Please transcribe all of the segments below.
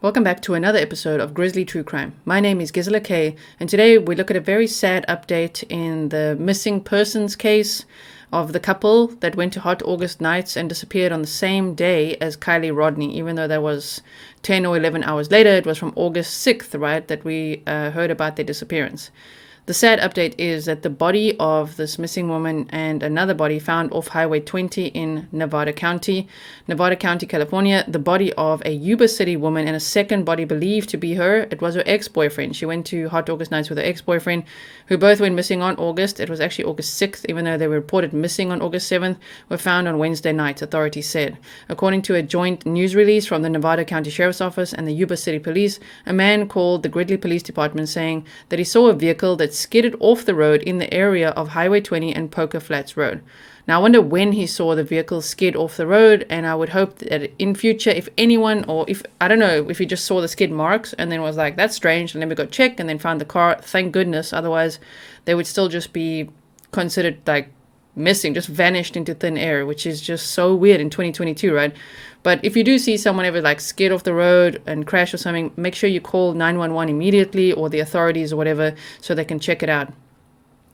Welcome back to another episode of Grizzly True Crime. My name is Gisela K, and today we look at a very sad update in the missing persons case of the couple that went to hot August nights and disappeared on the same day as Kylie Rodney, even though that was 10 or 11 hours later. It was from August 6th, right, that we heard about their disappearance. The sad update is that the body of this missing woman and another body found off Highway 20 in Nevada County, California. The body of a Yuba City woman and a second body believed to be her. It was her ex-boyfriend. She went to hot August nights with her ex-boyfriend, who both went missing on August. It was actually August 6th, even though they were reported missing on August 7th, were found on Wednesday night, authorities said. According to a joint news release from the Nevada County Sheriff's Office and the Yuba City Police, a man called the Grizzly Police Department saying that he saw a vehicle that skidded off the road in the area of Highway 20 and Poker Flats Road. Now, I wonder when he saw the vehicle skid off the road, and I would hope that in future, if anyone, or if, I don't know, if he just saw the skid marks and then was like, that's strange, and then we got checked and then found the car, thank goodness. Otherwise, they would still just be considered like missing, just vanished into thin air, which is just so weird in 2022, right? But if you do see someone ever like skid off the road and crash or something, make sure you call 911 immediately, or the authorities or whatever, so they can check it out.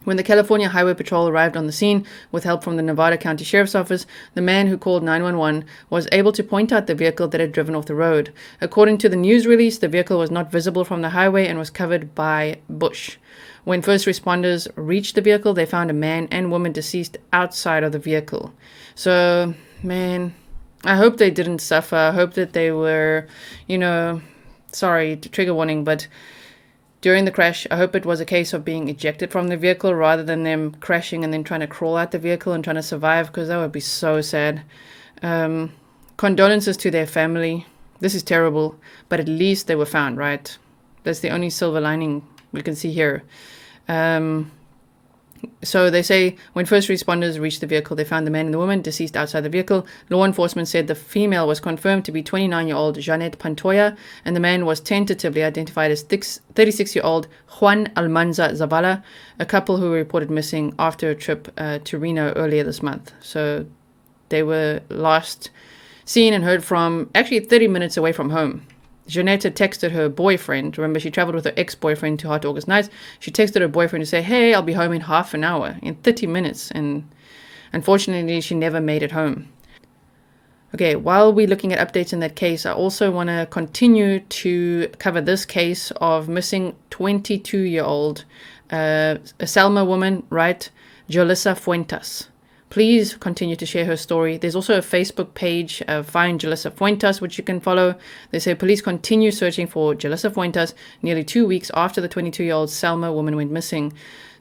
When the California Highway Patrol arrived on the scene with help from the Nevada County Sheriff's Office, the man who called 911 was able to point out the vehicle that had driven off the road. According to the news release, the vehicle was not visible from the highway and was covered by bush. When first responders reached the vehicle, they found a man and woman deceased outside of the vehicle. So, man, I hope they didn't suffer. I hope that they were, sorry, trigger warning, but during the crash, I hope it was a case of being ejected from the vehicle rather than them crashing and then trying to crawl out the vehicle and trying to survive, because that would be so sad. Condolences to their family. This is terrible, but at least they were found, right? That's the only silver lining we can see here. So they say when first responders reached the vehicle, they found the man and the woman deceased outside the vehicle. Law enforcement said the female was confirmed to be 29-year-old Janet Pantoya, and the man was tentatively identified as 36-year-old Juan Almanza Zavala, a couple who were reported missing after a trip to Reno earlier this month. So they were last seen and heard from actually 30 minutes away from home. Jeanette had texted her boyfriend. Remember, she traveled with her ex-boyfriend to hot August nights. She texted her boyfriend to say, hey, I'll be home in half an hour, in 30 minutes. And unfortunately, she never made it home. Okay, while we're looking at updates in that case, I also want to continue to cover this case of missing 22-year-old a Selma woman, right? Jolissa Fuentes. Please continue to share her story. There's also a Facebook page, Find Jolissa Fuentes, which you can follow. They say police continue searching for Jolissa Fuentes nearly 2 weeks after the 22-year-old Selma woman went missing.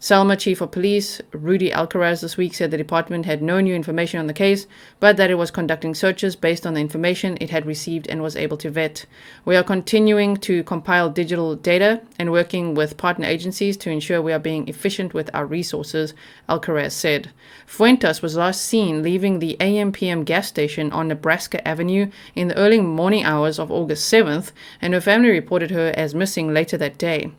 Selma Chief of Police Rudy Alcaraz this week said the department had no new information on the case, but that it was conducting searches based on the information it had received and was able to vet. We are continuing to compile digital data and working with partner agencies to ensure we are being efficient with our resources, Alcaraz said. Fuentes was last seen leaving the AM/PM gas station on Nebraska Avenue in the early morning hours of August 7th, and her family reported her as missing later that day.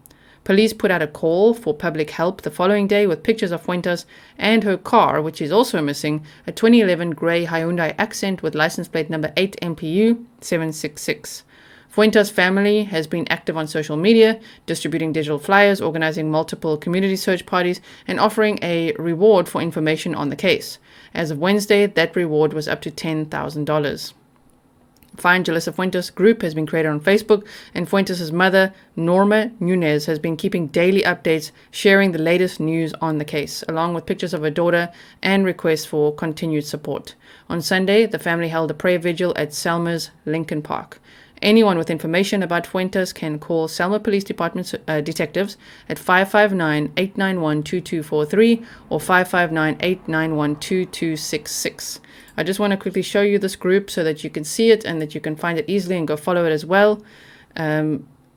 Police put out a call for public help the following day with pictures of Fuentes and her car, which is also missing, a 2011 grey Hyundai Accent with license plate number 8MPU 766. Fuentes' family has been active on social media, distributing digital flyers, organizing multiple community search parties, and offering a reward for information on the case. As of Wednesday, that reward was up to $10,000. Find Jolissa Fuentes group has been created on Facebook, and Fuentes' mother, Norma Nunez, has been keeping daily updates, sharing the latest news on the case, along with pictures of her daughter and requests for continued support. On Sunday, the family held a prayer vigil at Selma's Lincoln Park. Anyone with information about Fuentes can call Selma Police Department detectives at 559-891-2243 or 559-891-2266. I just want to quickly show you this group so that you can see it and that you can find it easily and go follow it as well.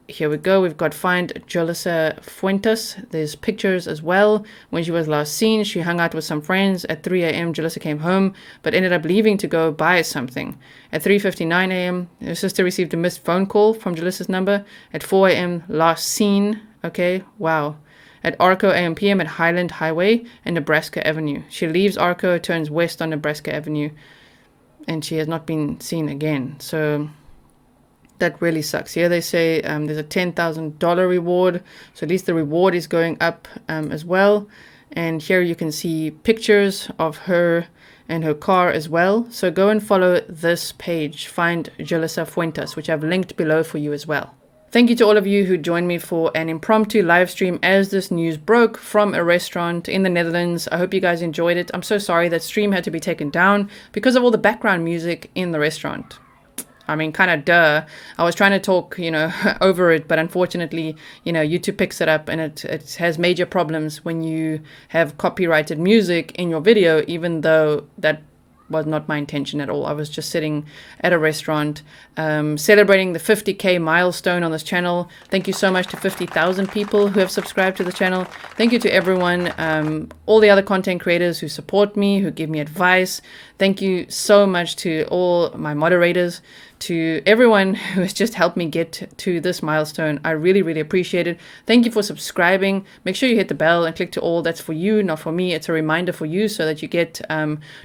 Here we go. We've got Find Jolissa Fuentes. There's pictures as well. When she was last seen, she hung out with some friends. At 3 a.m., Jolissa came home, but ended up leaving to go buy something. At 3:59 a.m., her sister received a missed phone call from Jolissa's number. At 4 a.m., last seen. Okay, wow. At Arco AM/PM at Highland Highway and Nebraska Avenue. She leaves Arco, turns west on Nebraska Avenue, and she has not been seen again. So That really sucks. Here they say there's a $10,000 reward. So at least the reward is going up as well. And here you can see pictures of her and her car as well. So go and follow this page. Find Jolissa Fuentes, which I've linked below for you as well. Thank you to all of you who joined me for an impromptu live stream as this news broke from a restaurant in the Netherlands. I hope you guys enjoyed it. I'm so sorry that stream had to be taken down because of all the background music in the restaurant. I mean, kind of duh. I was trying to talk, over it, but unfortunately, YouTube picks it up and it has major problems when you have copyrighted music in your video, even though that was not my intention at all. I was just sitting at a restaurant celebrating the 50K milestone on this channel. Thank you so much to 50,000 people who have subscribed to the channel. Thank you to everyone, all the other content creators who support me, who give me advice. Thank you so much to all my moderators, to everyone who has just helped me get to this milestone. I really, really appreciate it. Thank you for subscribing. Make sure you hit the bell and click to all. That's for you, not for me. It's a reminder for you so that you get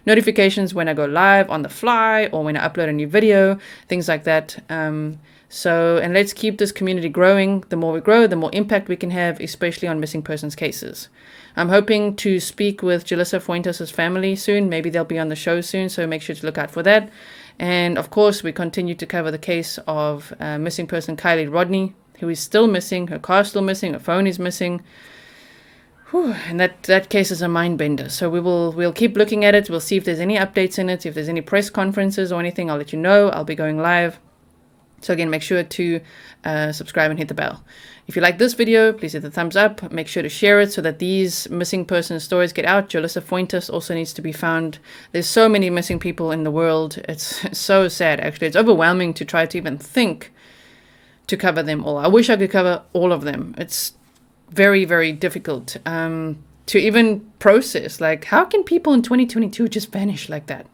notifications when I go live on the fly or when I upload a new video, things like that. And let's keep this community growing. The more we grow, the more impact we can have, especially on missing persons cases. I'm hoping to speak with Jolissa Fuentes' family soon. Maybe they'll be on the show soon, so make sure to look out for that. And of course, we continue to cover the case of missing person Kylie Rodney, who is still missing. Her car's still missing. Her phone is missing. Whew, and that case is a mind bender. So we'll keep looking at it. We'll see if there's any updates in it. If there's any press conferences or anything, I'll let you know. I'll be going live. So again, make sure to subscribe and hit the bell. If you like this video, please hit the thumbs up. Make sure to share it so that these missing person stories get out. Jolissa Fuentes also needs to be found. There's so many missing people in the world. It's so sad, actually. It's overwhelming to try to even think to cover them all. I wish I could cover all of them. It's very, very difficult to even process. Like, how can people in 2022 just vanish like that?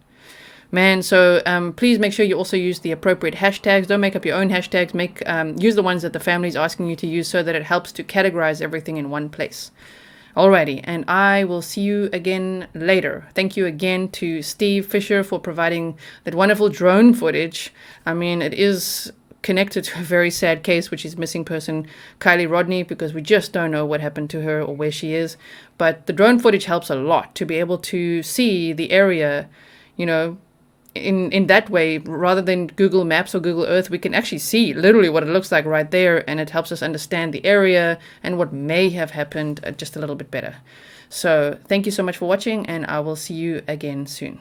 Man, so please make sure you also use the appropriate hashtags. Don't make up your own hashtags. Use the ones that the family is asking you to use so that it helps to categorize everything in one place. Alrighty, and I will see you again later. Thank you again to Steve Fisher for providing that wonderful drone footage. I mean, it is connected to a very sad case, which is missing person Kylie Rodney, because we just don't know what happened to her or where she is. But the drone footage helps a lot to be able to see the area, in that way, rather than Google Maps or Google Earth. We can actually see literally what it looks like right there, and it helps us understand the area and what may have happened just a little bit better. So thank you so much for watching, and I will see you again soon.